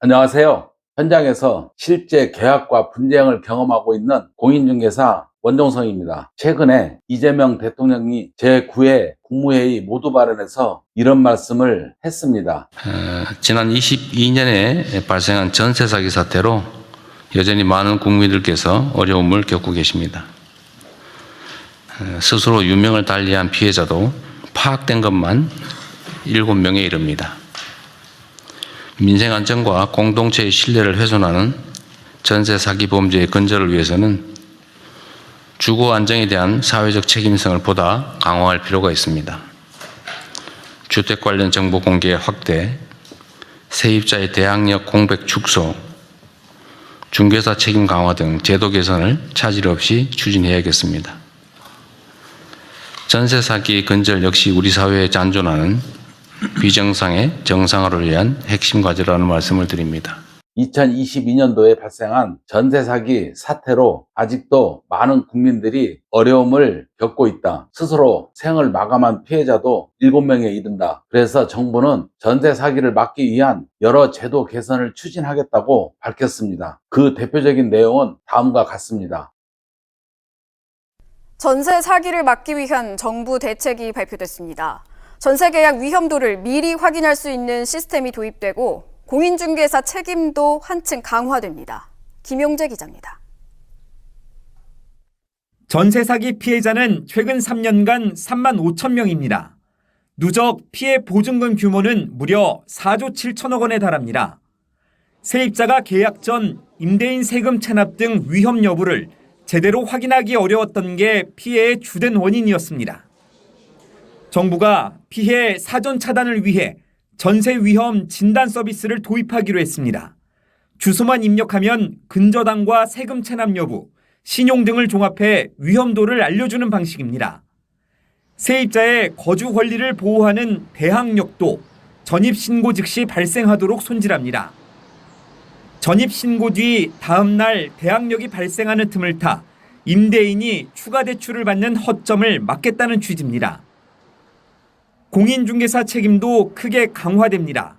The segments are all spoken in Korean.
안녕하세요. 현장에서 실제 계약과 분쟁을 경험하고 있는 공인중개사 원종성입니다. 최근에 이재명 대통령이 제9회 국무회의 모두 발언에서 이런 말씀을 했습니다. 지난 22년에 발생한 전세 사기 사태로 여전히 많은 국민들께서 어려움을 겪고 계십니다. 스스로 유명을 달리한 피해자도 파악된 것만 7명에 이릅니다. 민생 안전과 공동체의 신뢰를 훼손하는 전세 사기 범죄의 근절을 위해서는 주거 안정에 대한 사회적 책임성을 보다 강화할 필요가 있습니다. 주택 관련 정보 공개 확대, 세입자의 대항력 공백 축소, 중개사 책임 강화 등 제도 개선을 차질 없이 추진해야겠습니다. 전세 사기 근절 역시 우리 사회에 잔존하는 비정상의 정상화를 위한 핵심 과제라는 말씀을 드립니다. 2022년도에 발생한 전세 사기 사태로 아직도 많은 국민들이 어려움을 겪고 있다. 스스로 생을 마감한 피해자도 7명에 이른다. 그래서 정부는 전세 사기를 막기 위한 여러 제도 개선을 추진하겠다고 밝혔습니다. 그 대표적인 내용은 다음과 같습니다. 전세 사기를 막기 위한 정부 대책이 발표됐습니다. 전세 계약 위험도를 미리 확인할 수 있는 시스템이 도입되고 공인중개사 책임도 한층 강화됩니다. 김용재 기자입니다. 전세 사기 피해자는 최근 3년간 3만 5천 명입니다. 누적 피해 보증금 규모는 무려 4조 7천억 원에 달합니다. 세입자가 계약 전 임대인 세금 체납 등 위험 여부를 제대로 확인하기 어려웠던 게 피해의 주된 원인이었습니다. 정부가 피해 사전 차단을 위해 전세 위험 진단 서비스를 도입하기로 했습니다. 주소만 입력하면 근저당과 세금 체납 여부, 신용 등을 종합해 위험도를 알려주는 방식입니다. 세입자의 거주 권리를 보호하는 대항력도 전입신고 즉시 발생하도록 손질합니다. 전입신고 뒤 다음 날 대항력이 발생하는 틈을 타 임대인이 추가 대출을 받는 허점을 막겠다는 취지입니다. 공인중개사 책임도 크게 강화됩니다.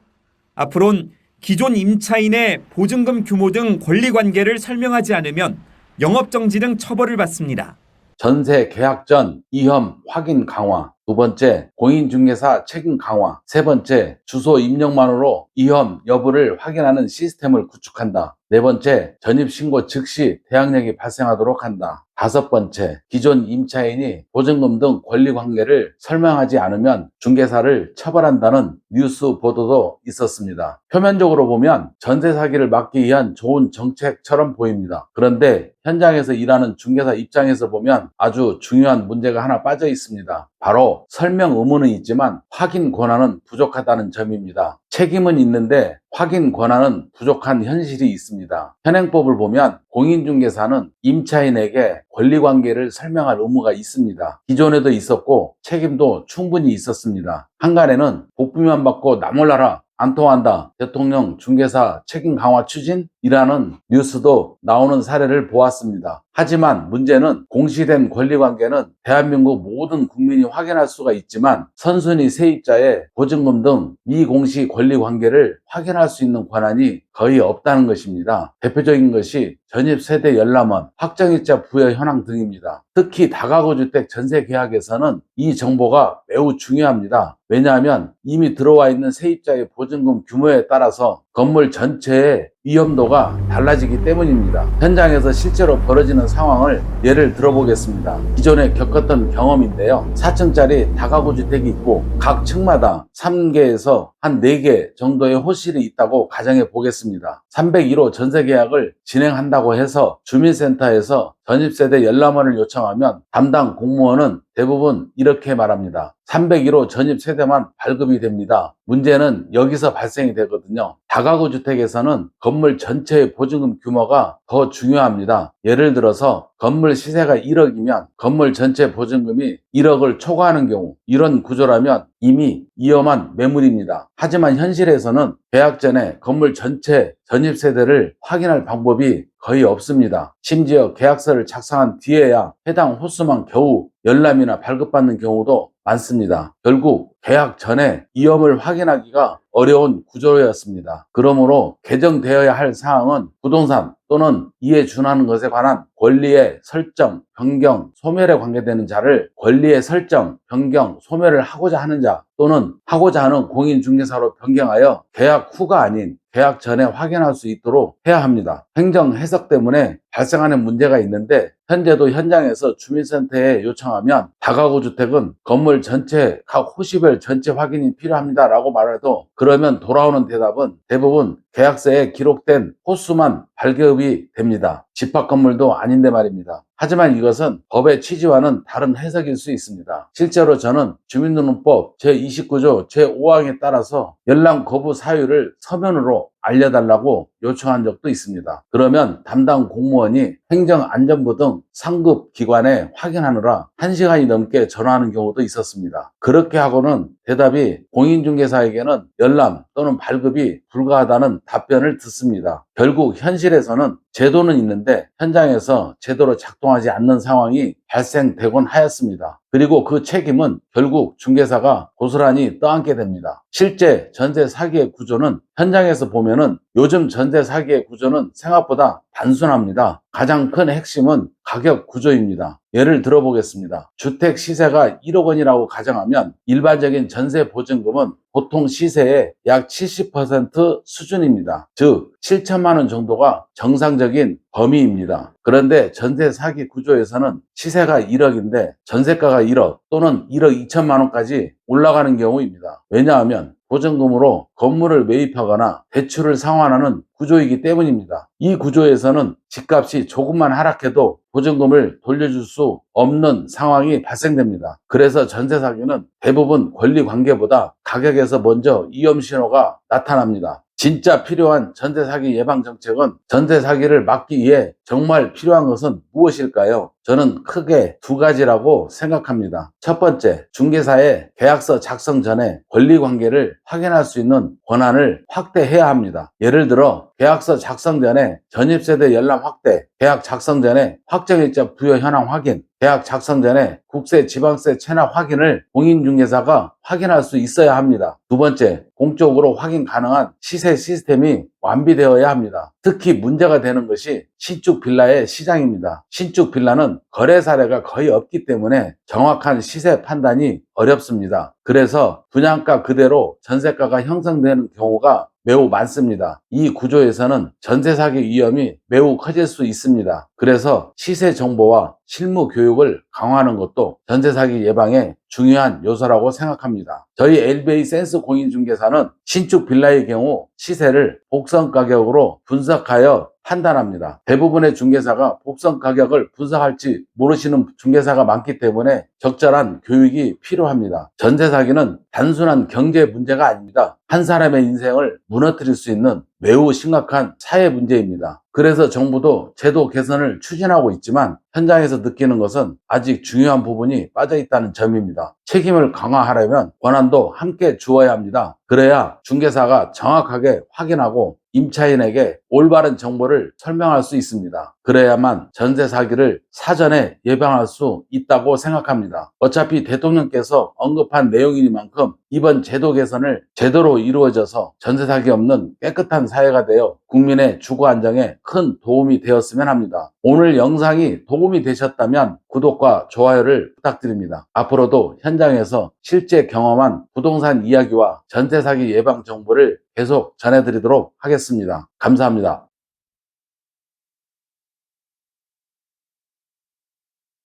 앞으론 기존 임차인의 보증금 규모 등 권리관계를 설명하지 않으면 영업정지 등 처벌을 받습니다. 전세 계약 전 위험 확인 강화. 두 번째, 공인중개사 책임 강화. 세 번째, 주소 입력만으로 위험 여부를 확인하는 시스템을 구축한다. 네 번째, 전입신고 즉시 대항력이 발생하도록 한다. 다섯 번째, 기존 임차인이 보증금 등 권리관계를 설명하지 않으면 중개사를 처벌한다는 뉴스 보도도 있었습니다. 표면적으로 보면 전세 사기를 막기 위한 좋은 정책처럼 보입니다. 그런데 현장에서 일하는 중개사 입장에서 보면 아주 중요한 문제가 하나 빠져 있습니다. 바로 설명 의무는 있지만 확인 권한은 부족하다는 점입니다. 책임은 있는데 확인 권한은 부족한 현실이 있습니다. 현행법을 보면 공인중개사는 임차인에게 권리관계를 설명할 의무가 있습니다. 기존에도 있었고 책임도 충분히 있었습니다. 한간에는 복비만 받고 나 몰라라, 안 통한다, 대통령 중개사 책임 강화 추진이라는 뉴스도 나오는 사례를 보았습니다. 하지만 문제는 공시된 권리관계는 대한민국 모든 국민이 확인할 수가 있지만 선순위 세입자의 보증금 등 미공시 권리관계를 확인할 수 있는 권한이 거의 없다는 것입니다. 대표적인 것이 전입세대 열람원, 확정일자 부여 현황 등입니다. 특히 다가구 주택 전세 계약에서는 이 정보가 매우 중요합니다. 왜냐하면 이미 들어와 있는 세입자의 보증금 규모에 따라서 건물 전체의 위험도가 달라지기 때문입니다. 현장에서 실제로 벌어지는 상황을 예를 들어보겠습니다. 기존에 겪었던 경험인데요. 4층짜리 다가구 주택이 있고 각 층마다 3개에서 한 4개 정도의 호실이 있다고 가정해 보겠습니다. 301호 전세 계약을 진행한다고 해서 주민센터에서 전입세대 열람원을 요청하면 담당 공무원은 대부분 이렇게 말합니다. 301호 전입세대만 발급이 됩니다. 문제는 여기서 발생이 되거든요. 다가구 주택에서는 건물 전체의 보증금 규모가 더 중요합니다. 예를 들어서 건물 시세가 1억이면 건물 전체 보증금이 1억을 초과하는 경우, 이런 구조라면 이미 위험한 매물입니다. 하지만 현실에서는 계약 전에 건물 전체 전입세대를 확인할 방법이 거의 없습니다. 심지어 계약서를 작성한 뒤에야 해당 호수만 겨우 열람이나 발급받는 경우도 많습니다. 결국 계약 전에 위험을 확인하기가 어려운 구조였습니다. 그러므로 개정되어야 할 사항은 부동산 또는 이에 준하는 것에 관한 권리의 설정, 변경, 소멸에 관계되는 자를 권리의 설정, 변경, 소멸을 하고자 하는 자 또는 하고자 하는 공인중개사로 변경하여 계약 후가 아닌 계약 전에 확인할 수 있도록 해야 합니다. 행정 해석 때문에 발생하는 문제가 있는데 현재도 현장에서 주민센터에 요청하면 다가구 주택은 건물 전체 각 호시별 전체 확인이 필요합니다 라고 말해도 그러면 돌아오는 대답은 대부분 계약서에 기록된 호수만 발급이 됩니다. 집합 건물도 아닌데 말입니다. 하지만 이것은 법의 취지와는 다른 해석일 수 있습니다. 실제로 저는 주민등록법 제29조 제5항에 따라서 연락 거부 사유를 서면으로 알려달라고 요청한 적도 있습니다. 그러면 담당 공무원이 행정안전부 등 상급 기관에 확인하느라 1시간이 넘게 전화하는 경우도 있었습니다. 그렇게 하고는 대답이 공인중개사에게는 열람 또는 발급이 불가하다는 답변을 듣습니다. 결국 현실에서는 제도는 있는데 현장에서 제대로 작동하지 않는 상황이 발생되곤 하였습니다. 그리고 그 책임은 결국 중개사가 고스란히 떠안게 됩니다. 실제 전세 사기의 구조는 현장에서 보면은 요즘 전세 사기의 구조는 생각보다 단순합니다. 가장 큰 핵심은 가격 구조입니다. 예를 들어보겠습니다. 주택 시세가 1억 원이라고 가정하면 일반적인 전세 보증금은 보통 시세의 약 70% 수준입니다. 즉 7천만 원 정도가 정상적인 범위입니다. 그런데 전세 사기 구조에서는 시세가 1억인데 전세가가 1억 또는 1억 2천만 원까지 올라가는 경우입니다. 왜냐하면 보증금으로 건물을 매입하거나 대출을 상환하는 구조이기 때문입니다. 이 구조에서는 집값이 조금만 하락해도 보증금을 돌려줄 수 없는 상황이 발생됩니다. 그래서 전세 사기는 대부분 권리 관계보다 가격에서 먼저 위험 신호가 나타납니다. 진짜 필요한 전세 사기 예방 정책은 전세 사기를 막기 위해 정말 필요한 것은 무엇일까요? 저는 크게 두 가지라고 생각합니다. 첫 번째, 중개사의 계약서 작성 전에 권리 관계를 확인할 수 있는 권한을 확대해야 합니다. 예를 들어 계약서 작성 전에 전입세대 열람 확대, 계약 작성 전에 확정일자 부여 현황 확인, 계약 작성 전에 국세, 지방세 체납 확인을 공인중개사가 확인할 수 있어야 합니다. 두 번째, 공적으로 확인 가능한 시세 시스템이 완비되어야 합니다. 특히 문제가 되는 것이 신축 빌라의 시장입니다. 신축 빌라는 거래 사례가 거의 없기 때문에 정확한 시세 판단이 어렵습니다. 그래서 분양가 그대로 전세가가 형성되는 경우가 매우 많습니다. 이 구조에서는 전세 사기 위험이 매우 커질 수 있습니다. 그래서 시세 정보와 실무 교육을 강화하는 것도 전세 사기 예방에 중요한 요소라고 생각합니다. 저희 LBA 센스 공인중개사는 신축 빌라의 경우 시세를 복선 가격으로 분석하여 판단합니다. 대부분의 중개사가 복선 가격을 분석할지 모르시는 중개사가 많기 때문에 적절한 교육이 필요합니다. 전세 사기는 단순한 경제 문제가 아닙니다. 한 사람의 인생을 무너뜨릴 수 있는 매우 심각한 사회 문제입니다. 그래서 정부도 제도 개선을 추진하고 있지만 현장에서 느끼는 것은 아직 중요한 부분이 빠져 있다는 점입니다. 책임을 강화하려면 권한도 함께 주어야 합니다. 그래야 중개사가 정확하게 확인하고 임차인에게 올바른 정보를 설명할 수 있습니다. 그래야만 전세 사기를 사전에 예방할 수 있다고 생각합니다. 어차피 대통령께서 언급한 내용이니만큼 이번 제도 개선을 제대로 이루어져서 전세 사기 없는 깨끗한 사회가 되어 국민의 주거 안정에 큰 도움이 되었으면 합니다. 오늘 영상이 도움이 되셨다면 구독과 좋아요를 부탁드립니다. 앞으로도 현장에서 실제 경험한 부동산 이야기와 전세 사기 예방 정보를 계속 전해드리도록 하겠습니다. 감사합니다.